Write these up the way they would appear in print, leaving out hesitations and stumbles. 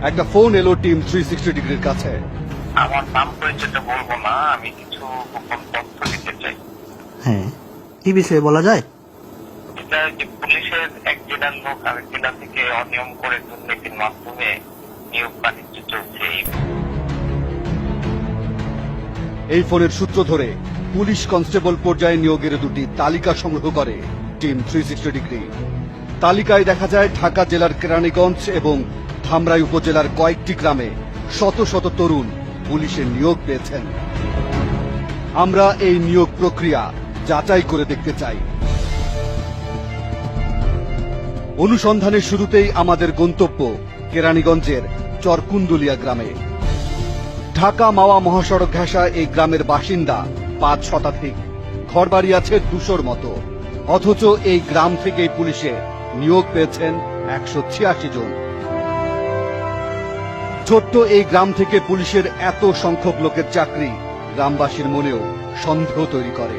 একটা ফোন এলো টিম 360 ডিগ্রির কাছে। আমার নাম পরিচয়টা বলবো না, আমি কিছু গোপন তথ্য দিতে চাই। হ্যাঁ, কি বিষয়ে বলা যায়? এটা যে পুলিশের এক জেলার লোক আরেক জেলা থেকে অনিয়ম করে দুর্নীতির মাধ্যমে নিয়োগ বাণিজ্য চলছে। এই ফোনের সূত্র ধরে পুলিশ কনস্টেবল পর্যায়ে নিয়োগের দুটি তালিকা সংগ্রহ করে টিম 360 ডিগ্রি। তালিকায় দেখা যায় ঢাকা জেলার কেরানীগঞ্জ এবং ধামরাই উপজেলার কয়েকটি গ্রামে শত শত তরুণ পুলিশের নিয়োগ পেয়েছেন। আমরা এই নিয়োগ প্রক্রিয়া যাচাই করে দেখতে চাই। অনুসন্ধানের শুরুতেই আমাদের গন্তব্য কেরানীগঞ্জের চরকুন্দুলিয়া গ্রামে। ঢাকা মাওয়া মহাসড়ক ঘেঁষা এই গ্রামের বাসিন্দা 5 শতাধিক, ঘরবাড়ি আছে 200-র মতো। অথচ এই গ্রাম থেকেই পুলিশে নিয়োগ পেয়েছেন 186 জন। ছোট্ট এই গ্রাম থেকে পুলিশের এত সংখ্যক লোকের চাকরি গ্রামবাসীর মনেও সন্দেহ তৈরি করে।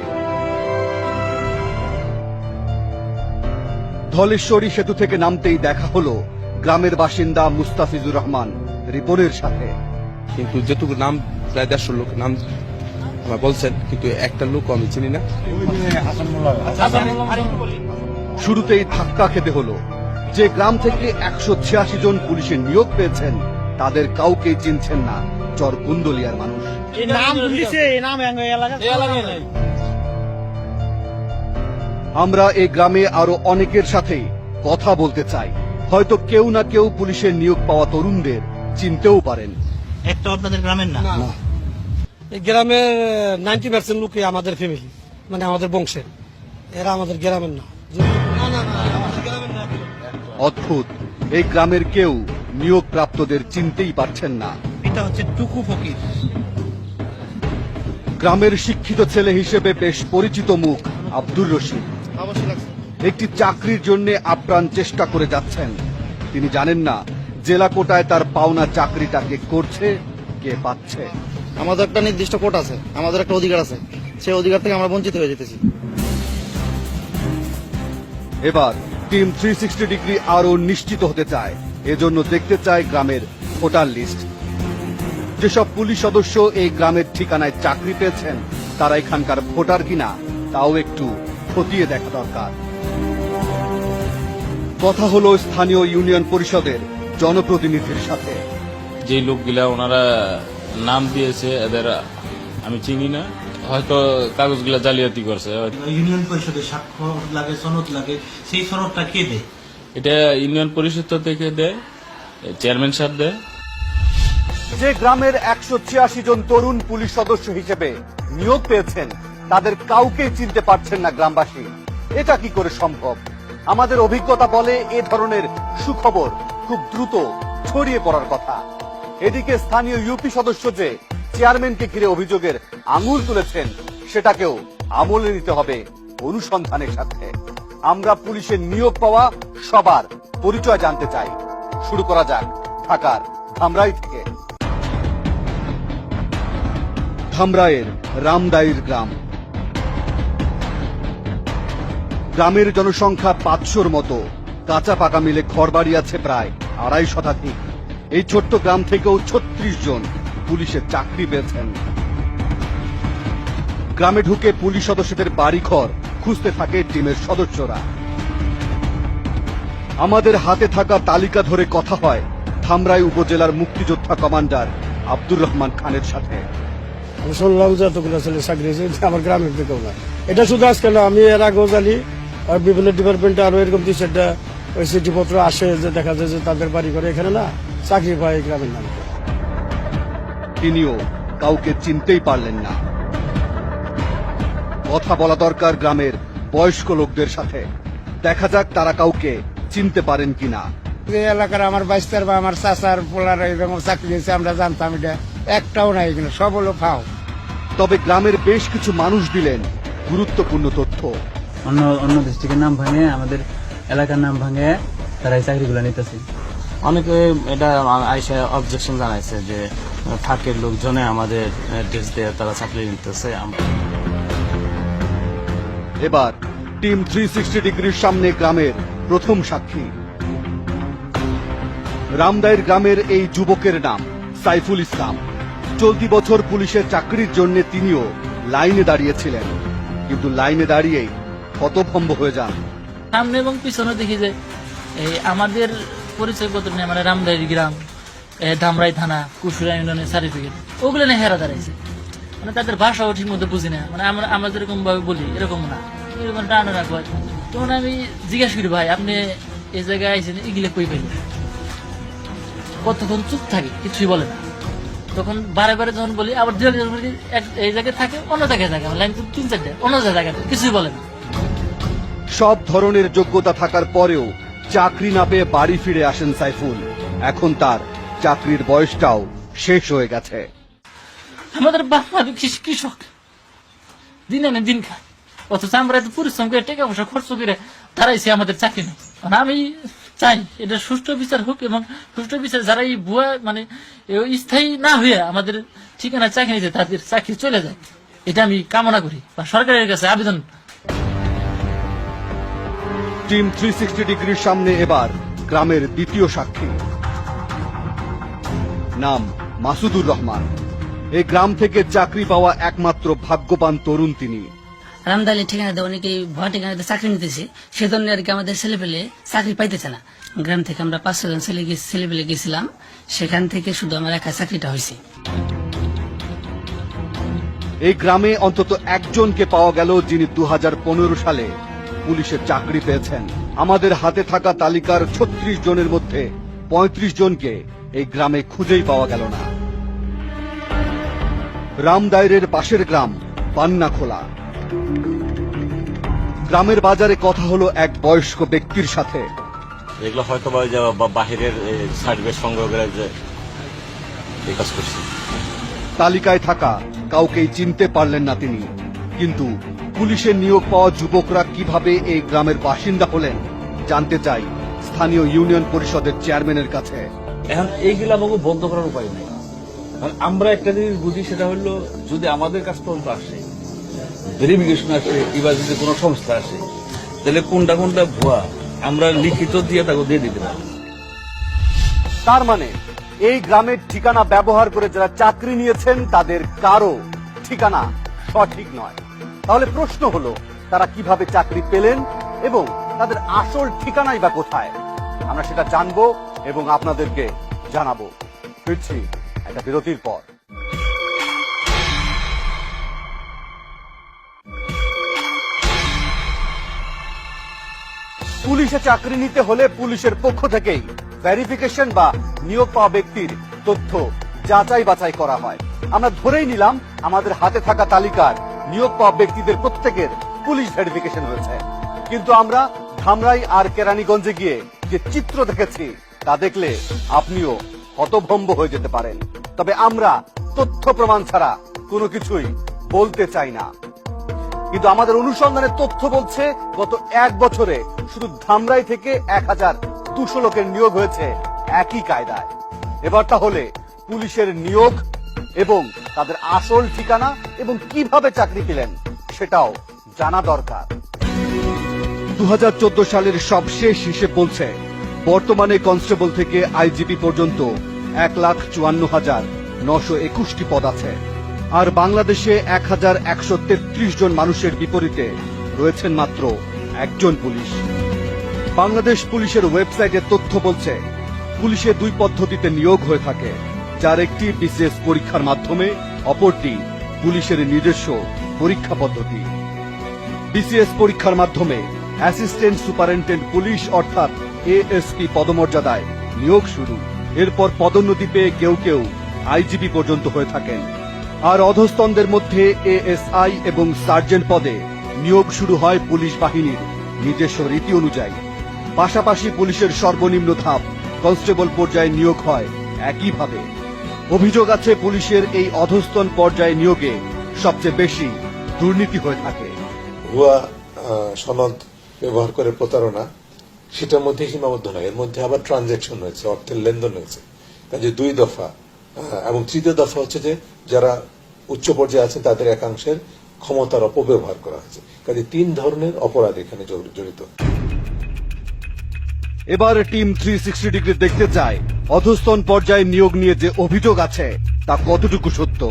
ধলেশ্বরী সেতু থেকে নামতেই দেখা হলো গ্রামের বাসিন্দা মুস্তাফিজুর রহমান রিপনের সাথে। কিন্তু যেটুকু নাম প্রায় 150 লোক নাম আমার বলছেন, কিন্তু একটা লোক আমি চিনি না। শুরুতেই ধাক্কা খেতে হলো। যে গ্রাম থেকে 186 জন পুলিশের নিয়োগ পেয়েছেন তাদের কাউকেই চিনছেন না চরকুন্দলিয়ার মানুষ। আমরা এই গ্রামে আরো অনেকের সাথে কথা বলতে চাই। হয়তো কেউ না কেউ পুলিশের নিয়োগ পাওয়া তরুণদের চিনতেও পারেন। একটা আপনাদের গ্রামের না? এই গ্রামের 90% লোকই আমাদের ফ্যামিলি, মানে আমাদের বংশের। এরা আমাদের গ্রামের না। অদ্ভুত, এই গ্রামের কেউ নিয়োগ প্রাপ্তদের চিনতেই পারছেন না। এটা হচ্ছে টুকু ফকির। গ্রামের শিক্ষিত ছেলে হিসেবে বেশ পরিচিত মুখ আব্দুর রশিদ। একটি চাকরির জন্য আপ্রাণ চেষ্টা করে যাচ্ছেন। তিনি জানেন না জেলা কোটায় তার পাওনা চাকরিটাকে করছে কে পাচ্ছে। আমাদের একটা নির্দিষ্ট কোট আছে, আমাদের একটা অধিকার আছে, সেই অধিকার থেকে আমরা বঞ্চিত হয়ে যেতেছি। এবার টিম 360 ডিগ্রি আরো নিশ্চিত হতে চায়। এজন্য দেখতে চায় গ্রামের ভোটার লিস্ট। যেসব পুলিশ সদস্য এই গ্রামের ঠিকানায় চাকরি পেয়েছেন তারা এখানকার ভোটার কিনা তাও একটু খতিয়ে দেখা দরকার। কথা হলো স্থানীয় ইউনিয়ন পরিষদের জনপ্রতিনিধির সাথে। যে লোকগুলা ওনারা নাম দিয়েছে এদের আমি চিনি না, হয়তো কাগজগুলা জালিয়াতি করছে। ইউনিয়ন পরিষদের স্বাক্ষর লাগে, সনদ লাগে, সেই সনদটা কে দেয়? এটা ইউনিয়ন পরিষদ থেকে দেয়, চেয়ারম্যান সাহেব দেয়। যে গ্রামের 186 জন তরুণ পুলিশ সদস্য হিসেবে নিয়োগ পেয়েছেন তাদের কাউকে চিনতে পারছেন না গ্রামবাসী। এটা কি করে সম্ভব? আমাদের অভিজ্ঞতা বলে এ ধরনের সুখবর খুব দ্রুত ছড়িয়ে পড়ার কথা। এদিকে স্থানীয় ইউপি সদস্য যে চেয়ারম্যানকে ঘিরে অভিযোগের আঙুল তুলেছেন সেটাকেও আমলে নিতে হবে অনুসন্ধানের সাথে। আমরা পুলিশের নিয়োগ পাওয়া সবার পরিচয় জানতে চাই। শুরু করা যাক ঢাকার ধামরাই থেকে। ধামরাইয়ের রামদাইর গ্রাম। গ্রামের জনসংখ্যা 500-র মতো। কাঁচা পাকা মিলে ঘরবাড়ি আছে প্রায় 250 শতাধিক। এই ছোট্ট গ্রাম থেকেও 36 জন পুলিশের চাকরি পেয়েছেন। গ্রামে ঢুকে পুলিশ সদস্যদের বাড়িঘর খুঁজতে থাকে টিমের সদস্যরা। আমাদের হাতে থাকা তালিকা ধরে কথা হয় ধামরাই উপজেলার মুক্তিযোদ্ধা কমান্ডার আব্দুর রহমান খানের সাথে। আমি শুনলাম যে এতগুলো ছেলে চাকরি হয়েছে, আমার গ্রামের দিকেও না। এটা শুধু আজকে না, আমি এর আগেও জানি আর বিভিন্ন ডিপার্টমেন্টে আরো এরকম 2-4টা ওই চিঠিপত্র আসে যে দেখা যায় যে তাদের বাড়ি করে এখানে না চাকরি পায় এই গ্রামের নামে। তিনিও কাউকে চিনতেই পারলেন না। কথা বলা দরকার গ্রামের বয়স্ক লোকদের সাথে। দেখা যাক তারা কাউকে চিনতে পারেন কিনা। এই এলাকার আমার বাইস্তার বা আমার চাচার পোলার এরকম চাকরি হয়েছে, আমরা জানতাম, এটা একটাও নাই, এখানে সব হলো ফাও। তবে গ্রামের বেশ কিছু মানুষ দিলেন গুরুত্বপূর্ণ তথ্য। অন্য ডিস্ট্রিক্টের নাম ভাঙে আমাদের এলাকার নাম ভাঙে তারা এই চাকরিগুলো নিতেছে। অনেকে এটা আইসা অবজেকশন জানাইছে যে ফাঁকের লোকজনে আমাদের ড্রেস দিয়ে তারা চাকরি নিতেছে। এবার টিম 360 ডিগ্রির সামনে গ্রামের প্রথম সাক্ষী। রামদাইর গ্রামের এই যুবকের নাম সাইফুল ইসলাম। চলতি বছর পুলিশের চাকরির জন্য তিনিও লাইনে দাঁড়িয়েছিলেন, কিন্তু লাইনে দাঁড়িয়েই হতভম্ব হয়ে যান। সামনে এবং পিছনে দেখি যে এই আমাদের পরিচয়পত্র নিয়ে মানে রামদাইর গ্রাম, ধামরাই থানা, কুশুরা ইউনিয়নের সার্টিফিকেট ওগুলো নিয়ে হেরা দাঁড়াইছে। মানে তাদের ভাষাও ঠিক মতো বুঝি না, মানে আমরা যেরকম ভাবে বলি এরকম না, এরকম টানা রাখবো। তখন আমি জিজ্ঞাসা করি, ভাই আপনি এই জায়গায় আইসেন এগুলো কই পাইলেন? কতক্ষণ চুপ থাকে, কিছুই বলে না। তখন বারে বারে যখন বলি, আবার দু একজন এই জায়গায় থাকে, অন্য জায়গায় থাকে, লাইন 3-4টা অন্য জায়গায় কিছুই বলে না। সব ধরনের যোগ্যতা থাকার পরেও চাকরি না পেয়ে বাড়ি ফিরে আসেন সাইফুল। এখন তার চাকরির বয়সটাও শেষ হয়ে গেছে। আমাদের বাপ মা কৃষক, দিন আনে দিন খায়, অথচ আমরা এত পরিশ্রম করে টাকা পয়সা খরচ করে তারাইছি, আমাদের চাকরি নেই। আমি চাই এটা সুষ্ঠু বিচার হোক, এবং সুষ্ঠু বিচার যারা এই ভুয়া মানে স্থায়ী না হয়ে আমাদের ঠিকানা চাকরি নিতে তাদের চাকরি চলে যায়, এটা আমি কামনা করি বা সরকারের কাছে আবেদন। টিম 360 ডিগ্রির সামনে এবার গ্রামের দ্বিতীয় সাক্ষী, নাম মাসুদুর রহমান। এই গ্রাম থেকে চাকরি পাওয়া একমাত্র ভাগ্যবান তরুণ তিনি। রামদালি ঠিকানাতে অনেকেই ভুয়া ঠিকানাতে চাকরি নিতেছে, সেজন্য আর কি আমাদের ছেলেপেলে চাকরি পাইতেছে না। গ্রাম থেকে আমরা 5-6 জন ছেলেপেলে গেছিলাম, সেখান থেকে শুধু আমার একা চাকরিটা হয়েছে। এই গ্রামে অন্তত একজনকে পাওয়া গেল যিনি 2015 সালে পুলিশের চাকরি পেয়েছেন। আমাদের হাতে থাকা তালিকার 36 জনের মধ্যে 35 জনকে এই গ্রামে খুঁজেই পাওয়া গেল না। রামদাইরের পাশের গ্রাম পান্নাখোলা। গ্রামের বাজারে কথা হলো এক বয়স্ক ব্যক্তির সাথে। এগুলো হয়তো বাহিরের সার্টিফিকেট সংগ্রহ করে যে এই কাজ করছি। তালিকায় থাকা কাউকেই চিনতে পারলেন না তিনি, কিন্তু পুলিশের নিয়োগ পাওয়া যুবকরা কিভাবে এই গ্রামের বাসিন্দা হলেন জানতে চাই স্থানীয় ইউনিয়ন পরিষদের চেয়ারম্যানের কাছে। এখন এইগুলো আমাকে বন্ধ করার উপায় নেই। আমরা একটা জিনিস বুঝি, সেটা হলো যদি আমাদের কাছ পর্যন্ত আসে, ভেরিফিকেশন আসে, এবার যদি কোনো সংস্থা আসে, তাহলে কোনটা কোনটা ভুয়া আমরা লিখিত দিয়ে তাকে দিয়ে দিতে পারি। তার মানে এই গ্রামের ঠিকানা ব্যবহার করে যারা চাকরি নিয়েছেন তাদের কারো ঠিকানা সঠিক নয়। তাহলে প্রশ্ন হলো, তারা কিভাবে চাকরি পেলেন এবং তাদের আসল ঠিকানাই বা কোথায়? আমরা সেটা জানবো এবং আপনাদেরকে জানাবো। ফিরছি একটা বিরতির পর। পুলিশে চাকরি নিতে হলে পুলিশের পক্ষ থেকেই ভেরিফিকেশন বা নিয়োগ পাওয়া ব্যক্তির তথ্য যাচাই বাছাই করা হয়। আমরা ধরেই নিলাম আমাদের হাতে থাকা তালিকার নিয়োগ পাওয়া ব্যক্তিদের প্রত্যেকের পুলিশ ভেরিফিকেশন হয়েছে, কিন্তু আমরা ধামরাই আর কেরানীগঞ্জে গিয়ে যে চিত্র দেখেছি তা দেখলে আপনিও হতভম্ব হয়ে যেতে পারেন। তবে আমরা তথ্য প্রমাণ ছাড়া কোনো কিছুই বলতে চাই না। কিন্তু আমাদের অনুসন্ধানের তথ্য বলছে গত 1 বছরে শুধু ধামরাই থেকে 1200 লোকের নিয়োগ হয়েছে একই কায়দায়। এবার তাহলে পুলিশের নিয়োগ এবং তাদের আসল ঠিকানা এবং কিভাবে চাকরি পেলেন সেটাও জানা দরকার। 2014 সালের সবশেষ হিসেব বলছে বর্তমানে কনস্টেবল থেকে আইজিপি পর্যন্ত 1,54,921টি পদ আছে, আর বাংলাদেশে 1133 জন মানুষের বিপরীতে রয়েছেন মাত্র একজন পুলিশ। বাংলাদেশ পুলিশের ওয়েবসাইটের তথ্য বলছে পুলিশে 2 পদ্ধতিতে নিয়োগ হয়ে থাকে, যার একটি বিসিএস পরীক্ষার মাধ্যমে, অপরটি পুলিশের নিজস্ব পরীক্ষা পদ্ধতি। বিসিএস পরীক্ষার মাধ্যমে অ্যাসিস্ট্যান্ট সুপারিনটেন্ডেন্ট পুলিশ অর্থাৎ এএসপি পদমর্যাদায় নিয়োগ শুরু। এরপর পদোন্নতি পেয়ে কেউ কেউ আইজিপি পর্যন্ত হয়ে থাকেন, আর অধস্তনদের মধ্যে এএসআই এবং সার্জেন্ট পদে নিয়োগ শুরু হয় পুলিশ বাহিনীর নিজস্ব রীতি অনুযায়ী। পাশাপাশি পুলিশের সর্বনিম্ন ধাপ কনস্টেবল পর্যায়ে নিয়োগ হয় একইভাবে। অভিযোগ আছে পুলিশের এই অধস্তন পর্যায়ে নিয়োগে সবচেয়ে বেশি দুর্নীতি হয়ে থাকে। ভুয়া সনদ ব্যবহার করে প্রতারণা, সেটার মধ্যে সীমাবদ্ধ নয়, এর মধ্যে আবার ট্রানজাকশন হয়েছে, অর্থের লেনদেন হয়েছে। কাজে 2 দফা, এবং 3য় দফা হচ্ছে যে যারা উচ্চ পর্যায়ে আছেন তাদের একাংশের ক্ষমতার অপব্যবহার করা হয়েছে। কাজে 3 ধরনের অপরাধ এখানে জড়িত। এবার টিম 360 ডিগ্রি দেখতে চায় অধস্তন পর্যায়ে নিয়োগ নিয়ে যে অভিযোগ আছে তা কতটুকু সত্য।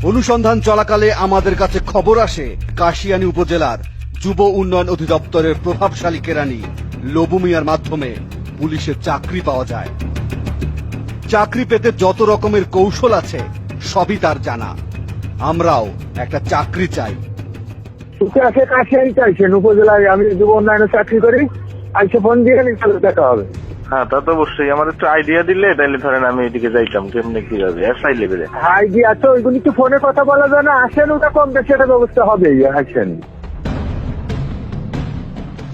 অনুসন্ধান চলাকালে আমাদের কাছে খবর আসে কাশিয়ানী উপজেলার যুব উন্নয়ন অধিদপ্তরের প্রভাবশালী কেরানি লবু মিয়ার মাধ্যমে পুলিশের চাকরি পাওয়া যায়। চাকরি পেতে যত রকমের কৌশল আছে সবই তার জানা। আমরাও একটা চাকরি চাই। কাশিয়ানি চাইছেন উপজেলায়, আমি যুব উন্নয়নে চাকরি করি, আইসে ফোন দিয়ে দেখা হবে। হ্যাঁ, তা তো অবশ্যই। আমার একটু আইডিয়া দিলে তাহলে ধরেন আমি এদিকে যাইতাম। কেমনে কি যাবে এসআই লেভেলে? আইডিয়া তো ওইগুলি তো ফোনে কথা বলা যায় না, আসেন ওটা কম বেশি একটা ব্যবস্থা হবেই। আসেন।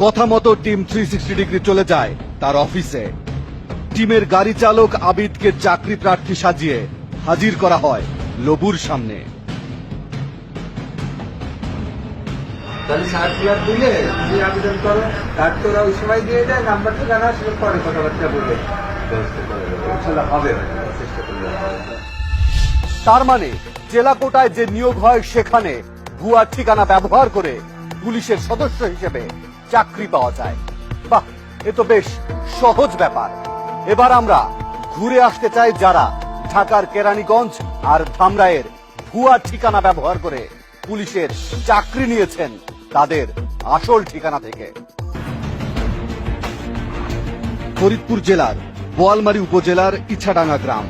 কথা মতো টিম 360 ডিগ্রি চলে যায় তার অফিসে। টিমের গাড়ি চালক আবিদকে চাকরি প্রার্থী সাজিয়ে হাজির করা হয় লবুর সামনে। তাহলে সার্কুলার দিলে তুমি আবেদন করো, কার্ড তোরা ওই সময় দিয়ে দেয়, নাম্বারটা জানা আসলে পরে কথাবার্তা বলে ব্যবস্থা করে দেবো। ইনশাল্লাহ হবে, চেষ্টা করলে হবে। তার মানে জেলা কোটায় যে নিয়োগ হয় সেখানে ভুয়া ঠিকানা ব্যবহার করে পুলিশের সদস্য হিসেবে চাকরি পাওয়া যায়। বাহ, এ তো বেশ সহজ ব্যাপার। এবার আমরা ঘুরে আসতে চাই যারা ঢাকার কেরানীগঞ্জ আর ধামরাইয়ের ভুয়া ঠিকানা ব্যবহার করে পুলিশের চাকরি নিয়েছেন তাদের আসল ঠিকানা থেকে। ফরিদপুর জেলার বোয়ালমারী উপজেলার ইছাডাঙ্গা গ্রাম।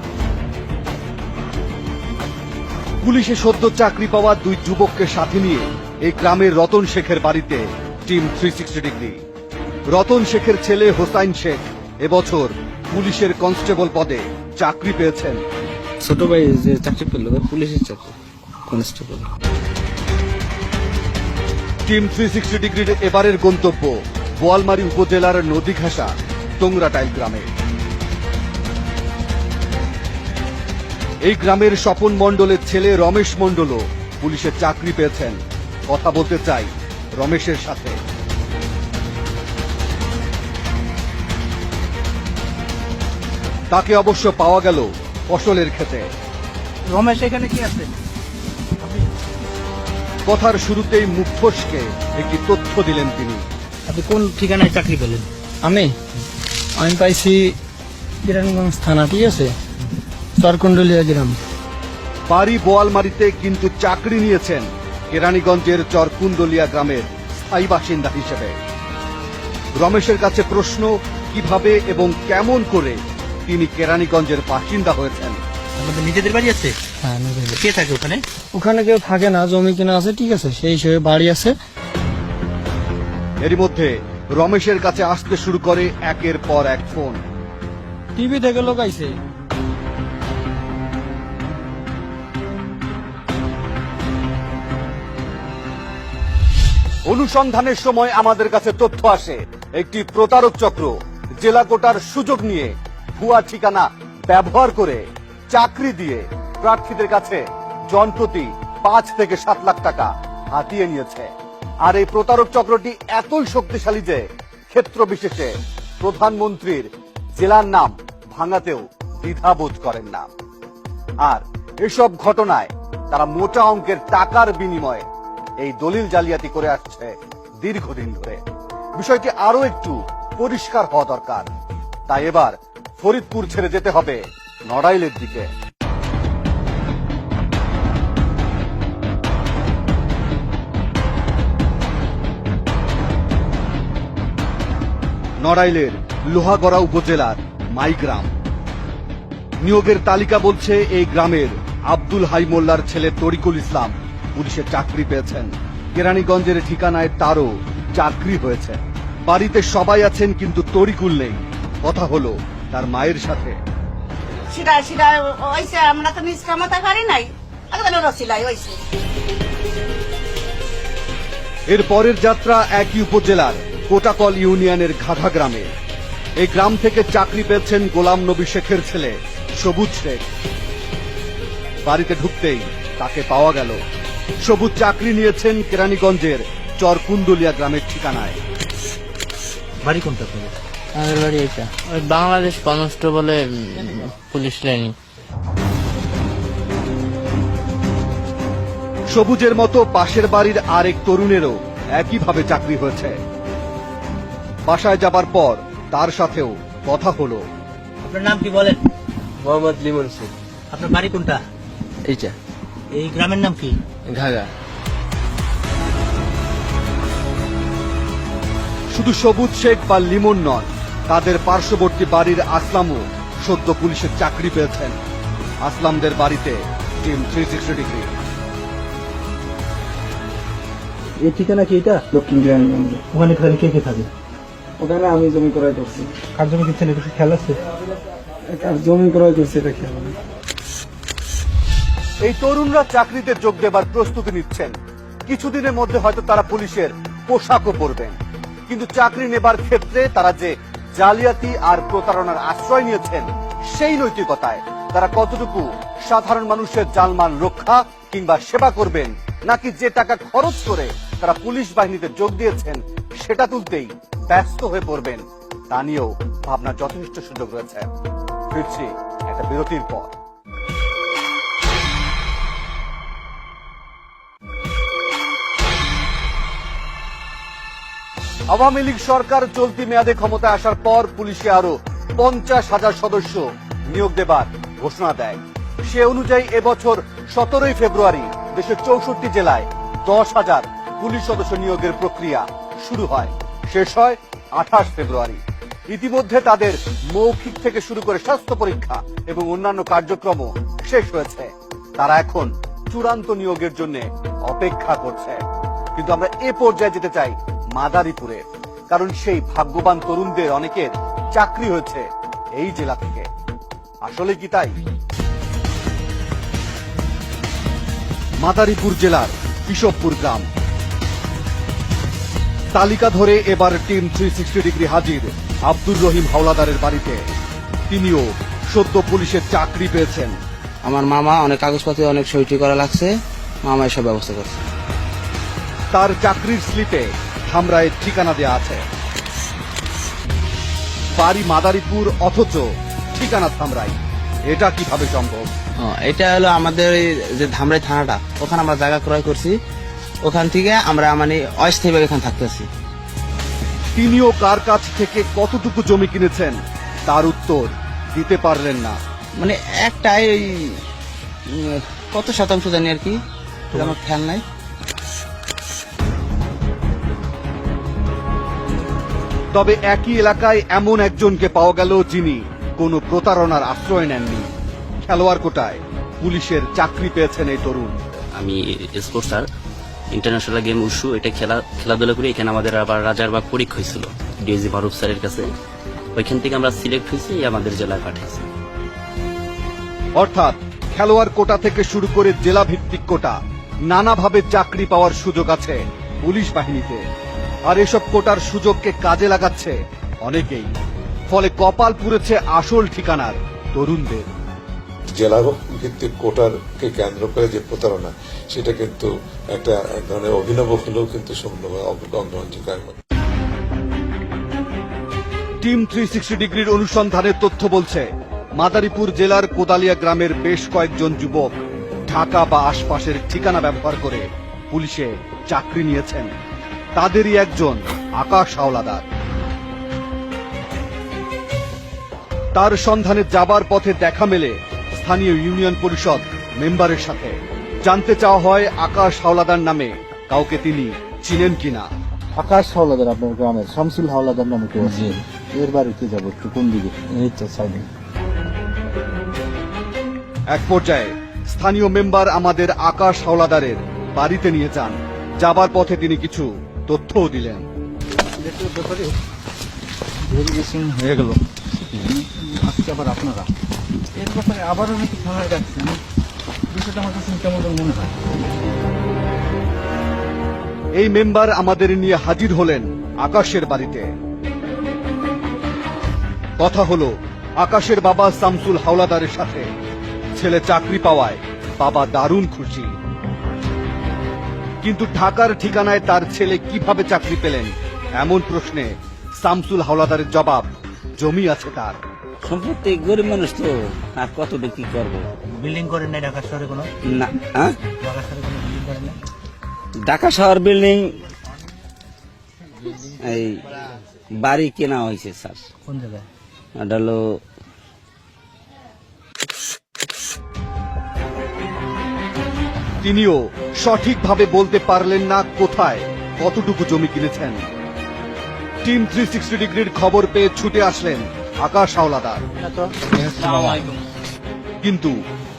পুলিশে সদ্য চাকরি পাওয়া দুই যুবককে সাথে নিয়ে এই গ্রামের রতন শেখের বাড়িতে টিম 360 ডিগ্রি। রতন শেখের ছেলে হোসাইন শেখ এবছর পুলিশের কনস্টেবল পদে চাকরি পেয়েছেন। ছোট ভাই যে চাকরি পেল পুলিশের চাকরি কনস্টেবল। টিম 360 ডিগ্রির এবারের গন্তব্য বোয়ালমারী উপজেলার নদী ঘাসা তোংরাটাইল গ্রামে। এই গ্রামের স্বপন মণ্ডলের ছেলে রমেশ মণ্ডলও পুলিশের চাকরি পেয়েছেন। কথা বলতে চাই রমেশের সাথে। তাকে অবশ্য পাওয়া গেল ফসলের ক্ষেতে। রমেশ এখানে কি আছে? কথার শুরুতেই মুখ ফসকে একটি তথ্য দিলেন তিনি। আপনি কোন ঠিকানায় চাকরি পেলেন? আমি পাইছি কিরানগঞ্জ থানা, ঠিক আছে, চরকুন্ডলিয়া গ্রাম। বাড়ি বোয়ালমারীতে, কিন্তু চাকরি নিয়েছেন কেরানীগঞ্জের চরকুন্দলিয়া গ্রামের স্থায়ী বাসিন্দা হিসেবে। রমেশের কাছে প্রশ্ন, কিভাবে এবং কেমন করে তিনি কেরানীগঞ্জের বাসিন্দা হয়েছেন। আমাদের নিজেদের বাড়ি আছে? হ্যাঁ, কে থাকে ওখানে? ওখানে কেউ থাকে না, জমি কিনা আছে, ঠিক আছে, সেই হিসেবে বাড়ি আছে। এরই মধ্যে রমেশের কাছে আসতে শুরু করে একের পর এক ফোন। টিভি থেকে লোক আইছে। অনুসন্ধানের সময় আমাদের কাছে তথ্য আসে একটি প্রতারক চক্র জেলা কোটার সুযোগ নিয়ে ভুয়া ঠিকানা ব্যবহার করে চাকরি দিয়ে প্রার্থীদের কাছে জনপ্রতি 5 থেকে 7 লাখ টাকা হাতিয়ে নিয়েছে। আর এই প্রতারক চক্রটি এতই শক্তিশালী যে ক্ষেত্র বিশেষে প্রধানমন্ত্রীর জেলার নাম ভাঙাতেও দ্বিধাবোধ করেন না। আর এসব ঘটনায় তারা মোটা অঙ্কের টাকার বিনিময়ে এই দলিল জালিয়াতি করে আসছে দীর্ঘদিন ধরে। বিষয়টি আরো একটু পরিষ্কার হওয়া দরকার। তাই এবার ফরিদপুর ছেড়ে যেতে হবে নড়াইলের দিকে। নড়াইলের লোহাগড়া উপজেলার মাইগ্রাম। নিয়োগের তালিকা বলছে এই গ্রামের আব্দুল হাই মোল্লার ছেলে তরিকুল ইসলাম পুলিশের চাকরি পেয়েছেন। কেরানীগঞ্জের ঠিকানায় তারও চাকরি হয়েছে। বাড়িতে সবাই আছেন, কিন্তু তরিকুল নেই। কথা হলো তার মায়ের সাথে। আমরা তো নিজ কামাতে পারি নাই, এর পরের যাত্রা একই উপজেলার কোটাকল ইউনিয়নের ঘাঘা গ্রামে। এই গ্রাম থেকে চাকরি পেয়েছেন গোলাম নবী শেখের ছেলে সবুজ শেখ। বাড়িতে ঢুকতেই তাকে পাওয়া গেল। সবুজ চাকরি নিয়েছেন কেরানীগঞ্জের চরকুন্দলিয়া গ্রামের ঠিকানায়। বাড়ি কোনটা? আমাদের বাড়ি এটা বাংলাদেশ কনস্টেবলে পুলিশ লাইনে। সবুজের মতো পাশের বাড়ির আরেক তরুণেরও একইভাবে চাকরি হয়েছে। বাসায় যাবার পর তার সাথেও কথা হলো। আপনার নাম কি বলেন? মোহাম্মদ লিমন সিং। আপনার বাড়ি কোনটা? এইটা এই গ্রামের নাম কি? ঘাগা। শুধু সবুজ শেখ বা লিমন নন, তাদের পার্শ্ববর্তী বাড়ির আসলামও সদ্য পুলিশের চাকরি পেয়েছেন। আসলামদের বাড়িতে টিম 360 ডিগ্রি। এই ঠিকানা কি এটা? দক্ষিণ গ্রাম। ওখানে খালি কে কে থাকে? ওখানে আমি জমি ক্রয় করছি। কার জমি কিনছেন এটা কি খেয়াল আছে? কার জমি ক্রয় করছে এটা খেয়াল নেই। এই তরুণরা চাকরিতে যোগ দেবার প্রস্তুতি নিচ্ছেন। কিছুদিনের মধ্যে হয়তো তারা পুলিশের পোশাকও পরবেন, কিন্তু চাকরি নেবার ক্ষেত্রে তারা যে জালিয়াতি আর প্রতারণার আশ্রয় নিয়েছেন, সেই নৈতিকতায় তারা কতটুকু সাধারণ মানুষের জানমাল রক্ষা কিংবা সেবা করবেন, নাকি যে টাকা খরচ করে তারা পুলিশ বাহিনীতে যোগ দিয়েছেন সেটা তুলতেই ব্যস্ত হয়ে পড়বেন, তা নিয়েও ভাবনার যথেষ্ট সুযোগ রয়েছে। ফিরছি একটা বিরতির পর। আওয়ামী লীগ সরকার চলতি মেয়াদে ক্ষমতায় আসার পর পুলিশে আরো 50,000 সদস্য নিয়োগ দেবার ঘোষণা দেয়। সে অনুযায়ী এবছর 17 ফেব্রুয়ারি দেশের 64 জেলায় 10,000 পুলিশ সদস্য নিয়োগের প্রক্রিয়া শুরু হয়, শেষ হয় 28 ফেব্রুয়ারি। ইতিমধ্যে তাদের মৌখিক থেকে শুরু করে স্বাস্থ্য পরীক্ষা এবং অন্যান্য কার্যক্রমও শেষ হয়েছে। তারা এখন চূড়ান্ত নিয়োগের জন্য অপেক্ষা করছে। কিন্তু আমরা এ পর্যায়ে যেতে চাই মাদারীপুরে, কারণ সেই ভাগ্যবান তরুণদের অনেকের চাকরি হয়েছে এই জেলা থেকে। আসলে কি তাই? মাদারীপুর জেলার বিশপপুর গ্রাম। তালিকা ধরে এবার টিম 360 ডিগ্রি হাজির আব্দুর রহিম হাওলাদারের বাড়িতে। তিনিও সদ্য পুলিশের চাকরি পেয়েছেন। আমার মামা অনেক কাগজপত্রে অনেক সইটি করা লাগছে, মামা এসব ব্যবস্থা করছে। তার চাকরির স্লিপে ধামরায় ঠিকানা দেয়া আছে। বাড়ি মাদারীপুর অথচ ঠিকানা ধামরাই, এটা কিভাবে সম্ভব? এটা হলো আমাদের যে ধামরাই থানাটা, ওখানে আমরা জায়গা ক্রয় করছি, ওখান থেকে আমরা মানে অস্থায়ীভাবে এখানে থাকতেছি। তিনিও কার কাছ থেকে কতটুকু জমি কিনেছেন তার উত্তর দিতে পারলেন না। মানে একটাই ওই কত শতাংশ জানি আর কি, আমার খেয়াল নাই। তবে একই এলাকায় এমন একজনকে পাওয়া গেল যিনি কোনো প্রতারণার আশ্রয় নেননি। খেলোয়াড় কোটায় পুলিশের চাকরি পেয়েছেন এই তরুণ। আমি স্পোর্টসার ইন্টারন্যাশনাল গেম উশু, এটা খেলাধুলা করে এখানে আমাদের আবার রাজারবাগ পরীক্ষা হয়েছিল ডিএসি ফারুক স্যারের কাছে। ওইখান থেকে আমরা সিলেক্ট হয়েছি, আমাদের জেলায় পাঠিয়েছি। অর্থাৎ খেলোয়াড় কোটা থেকে শুরু করে জেলা ভিত্তিক কোটা, নানাভাবে চাকরি পাওয়ার সুযোগ আছে পুলিশ বাহিনীতে। আর এসব কোটার সুযোগকে কাজে লাগাচ্ছে অনেকেই, ফলে কপাল পুড়েছে আসল ঠিকানার তরুণদের। জেলা ভিত্তিক কোটারকে কেন্দ্র করে যে প্রতারণা, সেটা কিন্তু একটা এক ধরনের অভিনব হলেও কিন্তু অগ্রহণযোগ্য। টিম 360 ডিগ্রির অনুসন্ধানের তথ্য বলছে, মাদারীপুর জেলার কোদালিয়া গ্রামের বেশ কয়েকজন যুবক ঢাকা বা আশপাশের ঠিকানা ব্যবহার করে পুলিশে চাকরি নিয়েছেন। তাদেরই একজন আকাশ হাওলাদার। তার সন্ধানে যাবার পথে দেখা মেলে স্থানীয় ইউনিয়ন পরিষদ মেম্বারের সাথে। জানতে চাওয়া হয় আকাশ হাওলাদার নামে কাউকে তিনি চিনেন কিনা। আকাশ হাওলাদার আপনার গ্রামের শামসুল হাওলাদার নামে কেউ আছে? এর বাড়িতে যাবো, একটু কোন দিকে? এই তো সাইডে। এক পর্যায়ে স্থানীয় মেম্বার আমাদের আকাশ হাওলাদারের বাড়িতে নিয়ে যান। যাবার পথে তিনি কিছু তথ্যও দিলেন। ভেরিফিকেশন হয়ে গেল, আজকে আবার আপনারা এর ব্যাপারে আবারও নাকি থানায় ডাকছেন, বিষয়টা আমার কাছে কেমন মনে হয়। এই মেম্বার আমাদের নিয়ে হাজির হলেন আকাশের বাড়িতে। কথা হলো আকাশের বাবা শামসুল হাওলাদারের সাথে। ছেলে চাকরি পাওয়ায় বাবা দারুণ খুশি, কিন্তু ঢাকার ঠিকানায় তার ছেলে কিভাবে চাকরি পেলেন এমন প্রশ্নে শামসুল হাওলাদারের জবাব, জমি আছে তার। সম্পত্তি গরিব মানুষ তো, আর কত বিক্রি করবো। বিল্ডিং করেন নাই ঢাকা শহরে কোনো? না, ঢাকা শহরে কোনো বিল্ডিং করেন না? ঢাকা শহর বিল্ডিং এই বাড়ি কেনা হয়েছে স্যার। কোন জায়গায়? এটা হলো তিনিও সঠিকভাবে বলতে পারলেন না কোথায় কতটুকু জমি কিনেছেন। টিম 360 ডিগ্রির খবর পেয়ে ছুটে আসলেন আকাশ হাওলাদার, কিন্তু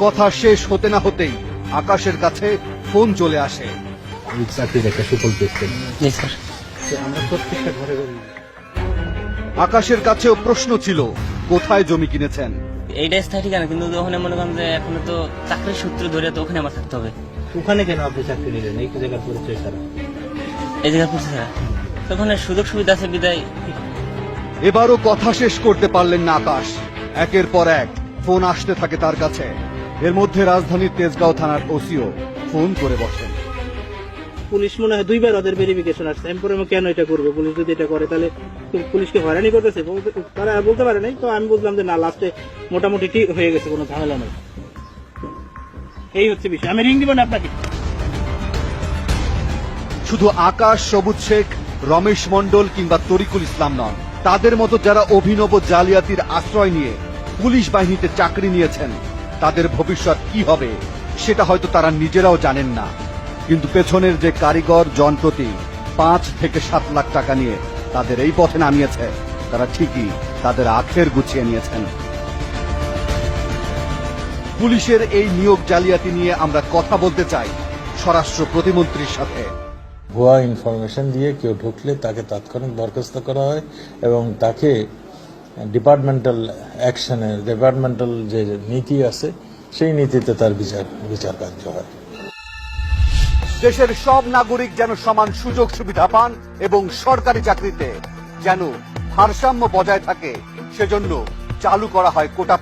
কথা শেষ হতে না হতেই আকাশের কাছে ফোন চলে আসে। চাকরির একটা সুফল পেয়েছেন। আমরা প্রত্যেকটা ঘরে ঘরে আকাশের কাছেও প্রশ্ন ছিল কোথায় জমি কিনেছেন। এইটা স্থায়ী ঠিকানা, কিন্তু ওখানে মনে করেন যে এখন তো চাকরির সূত্র ধরে তো ওখানে আমার থাকতে হবে। ওখানে কেন আপনি চাকরি নিলেন? এই জায়গার পরিচয় ছাড়া এই জায়গায় পড়ছে স্যার, তখন সুযোগ সুবিধা আছে বিদায়। এবারও কথা শেষ করতে পারলেন না আকাশ। একের পর এক ফোন আসতে থাকে তার কাছে। এর মধ্যে রাজধানীর তেজগাঁও থানার ওসিও ফোন করে বসেন। পুলিশ মনে হয় 2বার ওদের ভেরিফিকেশন আসছে। আমি পরে কেন এটা করবে? পুলিশ যদি এটা করে তাহলে পুলিশকে হয়রানি করতেছে। তারা বলতে পারে নাই, তো আমি বুঝলাম যে না, লাস্টে মোটামুটি ঠিক হয়ে গেছে, কোনো ঝামেলা নেই। এই হচ্ছে বিষয়। আমি রিং দিব না আপনাকে। শুধু আকাশ, সবুজ শেখ, রমেশ মণ্ডল কিংবা তরিকুল ইসলাম নন, তাদের মতো যারা অভিনব জালিয়াতির আশ্রয় নিয়ে পুলিশ বাহিনীতে চাকরি নিয়েছেন, তাদের ভবিষ্যৎ কি হবে সেটা হয়তো তারা নিজেরাও জানেন না। কিন্তু পেছনের যে কারিগর জনপ্রতি 5 থেকে 7 লাখ টাকা নিয়ে তাদের এই পথে নামিয়েছে, তারা ঠিকই তাদের আখের গুছিয়ে নিয়েছেন। পুলিশের এই নিয়োগ জালিয়াতি নিয়ে আমরা কথা বলতে চাই স্বরাষ্ট্র প্রতিমন্ত্রীর সাথে। ভুয়া ইনফরমেশন দিয়ে কেউ ঢুকলে তাকে তাৎক্ষণিক বরখাস্ত করা হয় এবং তাকে ডিপার্টমেন্টাল অ্যাকশনে, ডিপার্টমেন্টাল যে নীতি আছে সেই নীতিতে তার বিচার কার্য হয়। দেশের সব নাগরিক যেন সমান সুযোগ সুবিধা পান এবং সরকারি চাকরিতে যেন ভারসাম্য বজায় থাকে, সেজন্য চালু করা হয় কোটা।